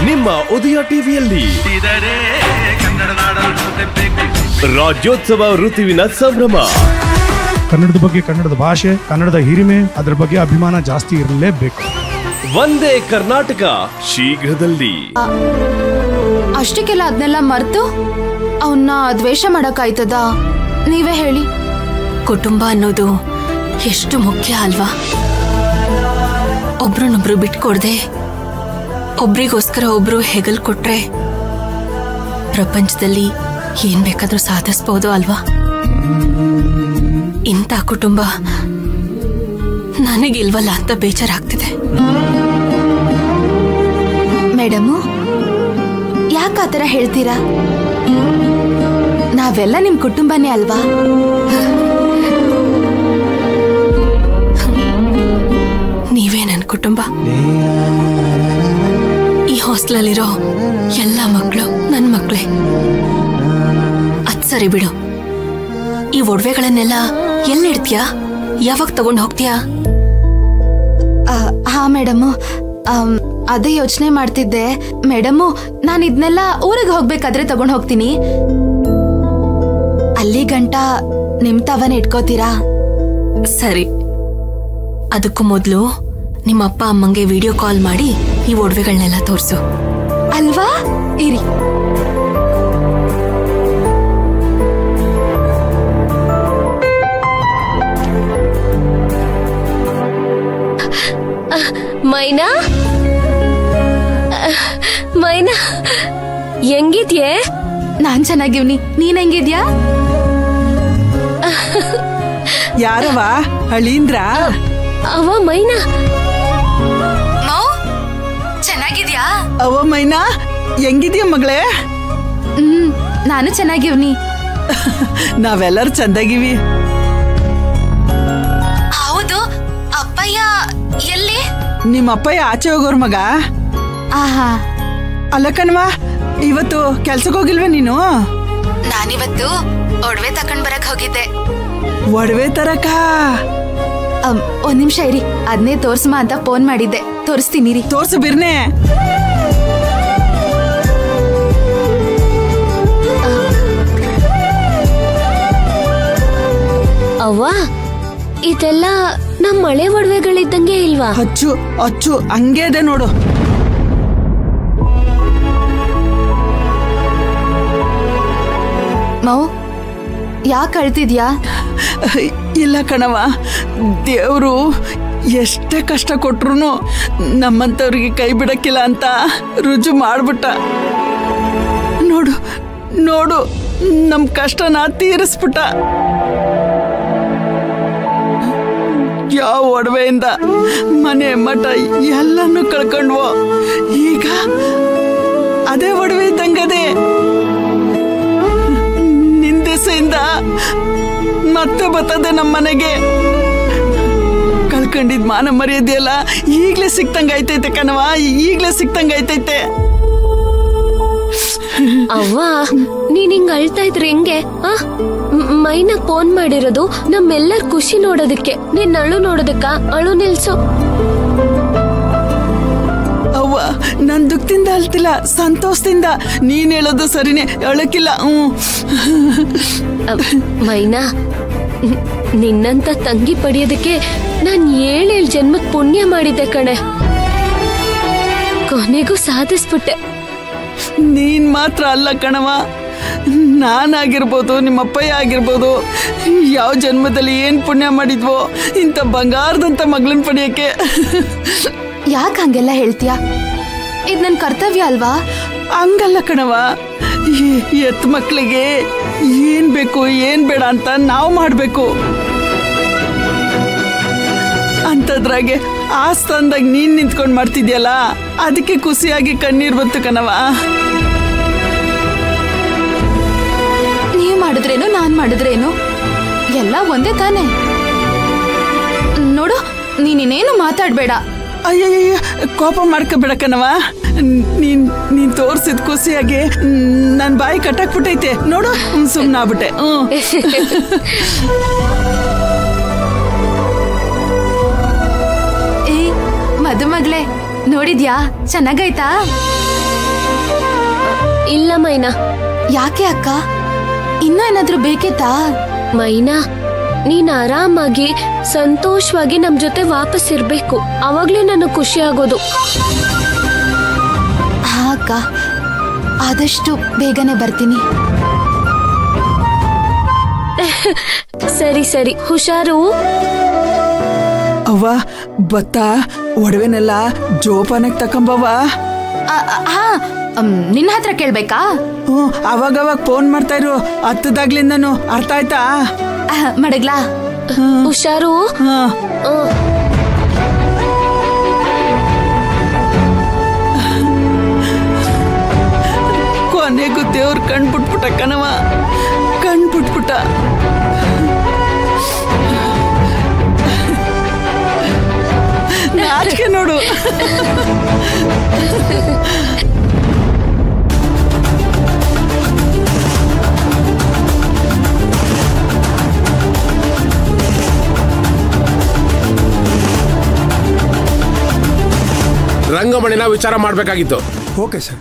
ನಿಮ್ಮ ಉದಯ ಟಿವಿಯಲ್ಲಿ ರಾಜ್ಯೋತ್ಸವ ಋತುವಿನ ಸಂಭ್ರಮ. ಕನ್ನಡದ ಬಗ್ಗೆ, ಕನ್ನಡದ ಭಾಷೆ, ಕನ್ನಡದ ಹಿರಿಮೆ, ಅದರ ಬಗ್ಗೆ ಅಭಿಮಾನ ಜಾಸ್ತಿ ಇರಲೇಬೇಕು. ಒಂದೇ ಕರ್ನಾಟಕ ಶೀಘ್ರದಲ್ಲಿ. ಅಷ್ಟಕ್ಕೆಲ್ಲ ಅದನ್ನೆಲ್ಲ ಮರೆತು ಅವನ್ನ ದ್ವೇಷ ಮಾಡಕ್ಕಾಯ್ತದ? ನೀವೇ ಹೇಳಿ. ಕುಟುಂಬ ಅನ್ನೋದು ಎಷ್ಟು ಮುಖ್ಯ ಅಲ್ವಾ? ಒಬ್ರನ್ನೊಬ್ರು ಬಿಟ್ಕೊಡ್ದೆ ಒಬ್ರಿಗೋಸ್ಕರ ಒಬ್ರು ಹೆಗಲ್ ಕೊಟ್ರೆ ಪ್ರಪಂಚದಲ್ಲಿ ಏನ್ ಬೇಕಾದ್ರೂ ಸಾಧಿಸಬಹುದು ಅಲ್ವಾ? ಇಂಥ ಕುಟುಂಬ ನನಗಿಲ್ವಲ್ಲ ಅಂತ ಬೇಜಾರಾಗ್ತಿದೆ. ಮೇಡಮು, ಯಾಕೆ ಆತರ ಹೇಳ್ತೀರಾ? ನಾವೆಲ್ಲ ನಿಮ್ ಕುಟುಂಬನೇ ಅಲ್ವಾ? ನೀವೇ ನನ್ನ ಕುಟುಂಬ. ಈ ಹಾಸ್ಟೆಲಲ್ಲಿರೋ ಎಲ್ಲ ಮಕ್ಕಳು ನನ್ನ ಮಕ್ಕಳೇ. ಅದ್ ಸರಿ ಬಿಡು, ಈ ಒಡವೆಗಳನ್ನೆಲ್ಲ ಎಲ್ಲಿಡ್ತೀಯಾ? ಯಾವಾಗ ತಗೊಂಡು ಹೋಗ್ತೀಯಾ? ಹಾ ಮೇಡಮು, ಅದೇ ಯೋಚನೆ ಮಾಡ್ತಿದ್ದೆ. ಮೇಡಮು, ನಾನು ಇದನ್ನೆಲ್ಲ ಊರಿಗೆ ಹೋಗ್ಬೇಕಾದ್ರೆ ತಗೊಂಡು ಹೋಗ್ತೀನಿ. ಅಲ್ಲಿ ಗಂಟ ನಿಮ್ ತವನ ಇಟ್ಕೋತೀರಾ? ಸರಿ, ಅದಕ್ಕೂ ಮೊದಲು ನಿಮ್ಮ ಅಪ್ಪ ಅಮ್ಮಂಗೆ ವಿಡಿಯೋ ಕಾಲ್ ಮಾಡಿ ಈ ಒಡವೆಗಳನ್ನೆಲ್ಲ ತೋರಿಸು. ಅಲ್ವಾ? ಇರಿ. ಮೈನಾ, ಮೈನಾ ಹೆಂಗಿದ್ಯೆ? ನಾನ್ ಚೆನ್ನಾಗಿವ್ನಿ, ನೀನ್ ಹೆಂಗಿದ್ಯಾ? ಯಾರವ? ಹಳೀಂದ್ರ? ಅವ ಮೈನಾ. ಚೆನ್ನಾಗಿದ್ಯಾ? ಅವ ಮೈನಾ, ಹೆಂಗಿದ್ಯಾ ಮಗಳೇ? ನಾನು ಚೆನ್ನಾಗಿವ್ನಿ. ನಾವೆಲ್ಲರೂ ಚಂದಾಗಿವಿ. ಹೌದು, ಅಪ್ಪಯ್ಯ ಎಲ್ಲಿ? ನಿಮ್ಮ ಅಪ್ಪಯ್ಯ ಆಚೆ ಹೋಗೋರ್ ಮಗ. ಆಹಾ. ಅಲ್ಲ ಕಣ್ವಾ, ಇವತ್ತು ಕೆಲ್ಸಕ್ಕೆ ಹೋಗಿಲ್ವ ನೀನು? ನಾನಿವತ್ತು ಒಡವೆ ತಕೊಂಡ್ ಬರಕ್ ಹೋಗಿದ್ದೆ. ಒಡವೆ ತರಕ? ಒಂದ್ ನಿಮಿಷ ಇರಿ, ಅದನ್ನೇ ತೋರ್ಸಮ್ಮ ಅಂತ ಫೋನ್ ಮಾಡಿದ್ದೆ. ತೋರಿಸ್ತೀನಿ ರೀ. ತೋರ್ಸು ಬಿರ್ನೆ. ಅವ್ವ, ಇದೆಲ್ಲ ನಮ್ಮ ಮಳೆ ಒಡವೆಗಳಿದ್ದಂಗೆ ಇಲ್ವಾ? ಅಚ್ಚು ಅಚ್ಚು, ಹಂಗೆ ಇದೆ ನೋಡು. ಮೌ, ಯಾಕೆ ಅಳ್ತಿದ್ಯಾ? ಇಲ್ಲ ಕಣವ, ದೇವ್ರು ಎಷ್ಟೇ ಕಷ್ಟ ಕೊಟ್ರು ನಮ್ಮಂತವ್ರಿಗೆ ಕೈ ಬಿಡಕ್ಕಿಲ್ಲ ಅಂತ ರುಜು ಮಾಡ್ಬಿಟ್ಟ. ನೋಡು ನೋಡು, ನಮ್ ಕಷ್ಟನ ತೀರಿಸ್ಬಿಟ್ಟ. ಯಾವ ಒಡವೆಯಿಂದ ಮನೆ ಮಠ ಎಲ್ಲಾನು ಕಳ್ಕೊಂಡ್ವೋ, ಈಗ ಅದೇ ಒಡವೆ ಇದ್ದಂಗದೆ. ನಿಂದೆಸೆಯಿಂದ ಮತ್ತೆ ಬರ್ತದೆ ನಮ್ಮ ಮನೆಗೆ. ಕಳ್ಕೊಂಡಿದ್ ಮಾನ ಮರ್ಯಾದೆಯಲ್ಲ ಈಗ್ಲೇ ಸಿಕ್ತಂಗೈತೈತೆ ಕಣವ, ಈಗ್ಲೇ ಸಿಕ್ತಂಗೈತೈತೆ. ಅವ್ವ, ನೀನ್ ಹಿಂಗ ಅಳ್ತಾ ಇದ್ರೆ ಹೆಂಗೆ? ಮೈನಾ ಫೋನ್ ಮಾಡಿರೋದು ನಮ್ಮೆಲ್ಲರ ಖುಷಿ ನೋಡೋದಕ್ಕೆ, ನೀನ್ ಅಳು ನೋಡೋದಕ್ಕ? ಅಳು ನಿಲ್ಸು. ಅವ್ವ, ನನ್ ದುಃಖದಿಂದ ಅಳ್ತಿಲ್ಲ, ಸಂತೋಷದಿಂದ. ನೀನ್ ಹೇಳೋದು ಸರಿನೇ, ಅಳಕಿಲ್ಲ. ಮೈನಾ, ನಿನ್ನಂತ ತಂಗಿ ಪಡೆಯೋದಕ್ಕೆ ನಾನ್ 7 ಜನ್ಮಕ್ ಪುಣ್ಯ ಮಾಡಿದ್ದೆ ಕಣೆ. ಕೊನೆಗೂ ಸಾಧಿಸ್ಬಿಟ್ಟೆ. ನೀನ್ ಮಾತ್ರ ಅಲ್ಲ ಕಣವ, ನಾನಾಗಿರ್ಬೋದು, ನಿಮ್ಮಪ್ಪಯ್ಯ ಆಗಿರ್ಬೋದು, ಯಾವ ಜನ್ಮದಲ್ಲಿ ಏನ್ ಪುಣ್ಯ ಮಾಡಿದ್ವೋ ಇಂಥ ಬಂಗಾರದಂತ ಮಗಳನ್ ಪಡೆಯಕ್ಕೆ. ಯಾಕೆ ಹಂಗೆಲ್ಲ ಹೇಳ್ತೀಯಾ? ಇದ್ ನನ್ ಕರ್ತವ್ಯ ಅಲ್ವಾ? ಹಂಗಲ್ಲ ಕಣವ, ಎತ್ ಮಕ್ಳಿಗೆ ಏನ್ ಬೇಕು ಏನ್ ಬೇಡ ಅಂತ ನಾವು ಮಾಡ್ಬೇಕು. ಅಂತದ್ರಾಗೆ ಆ ಸ್ಥಾನದಾಗ ನೀನ್ ನಿಂತ್ಕೊಂಡ್ ಮಾಡ್ತಿದ್ಯಲ್ಲ, ಅದಕ್ಕೆ ಖುಷಿಯಾಗಿ ಕಣ್ಣೀರ್ ಬಂತು ಕಣವ. ನೀವ್ ಮಾಡಿದ್ರೇನು ನಾನ್ ಮಾಡಿದ್ರೇನು ಎಲ್ಲ ಒಂದೇ ತಾನೆ. ನೋಡು, ನೀನೇನು ಮಾತಾಡ್ಬೇಡ. ಅಯ್ಯಯ್ಯ, ಕೋಪ ಮಾಡ್ಕೋಬೇಡ ಕಣವ. ನೀನ್ ತೋರ್ಸಿದ್ ಖುಷಿಯಾಗಿ ನನ್ ಬಾಯಿ ಕಟ್ಟಾಕ್ಬಿಟ್ಟೈತೆ ನೋಡು. ಸುಮ್ನಾಗ್ಬಿಟ್ಟೆ. ಏ ಮದುಮಗಳೇ, ನೋಡಿದ್ಯಾ? ಚೆನ್ನಾಗೈತಾ? ಇಲ್ಲ ಮೈನಾ. ಯಾಕೆ ಅಕ್ಕ, ಇನ್ನೂ ಏನಾದ್ರೂ ಬೇಕಿತ್ತಾ? ಮೈನಾ, ನೀನ್ ಆರಾಮಾಗಿ ಸಂತೋಷವಾಗಿ ನಮ್ ಜೊತೆ ವಾಪಸ್ ಇರ್ಬೇಕು. ಅವಾಗ್ಲೇ ನನಗ್ ಖುಷಿ ಆಗೋದು. ಹಾ ಅಕ್ಕ, ಆದಷ್ಟು ಬೇಗನೆ ಬರ್ತೀನಿ. ಸರಿ ಸರಿ, ಹುಷಾರು. ಅವ್ವ ಬತ್ತ ಒಡವೆನೆಲ್ಲ ಜೋಪಾನಕ್ ತಕೊಂಬವ್ವ. ಹಾ, ನಿನ್ನ ಹತ್ರ ಕೇಳ್ಬೇಕಾ? ಅವಾಗವಾಗ ಫೋನ್ ಮಾಡ್ತಾ ಇರು, ಹತ್ತದಾಗ್ಲಿಂದನು. ಅರ್ಥ ಆಯ್ತಾ? ಮಡಗ್ಲಾ? ಹುಷಾರು. ಕೊನೆಗೂ ದೇವ್ರ ಕಣ್ಬಿಟ್ಬಿಟ್ಟ ಕಣವ, ಕಣ್ಬಿಟ್ಬಿಟ್ಟ. ನಾಚಿಕೆ ನೋಡು. ರಂಗಮಣಿನ ವಿಚಾರ ಮಾಡಬೇಕಾಗಿತ್ತು. Okay sir.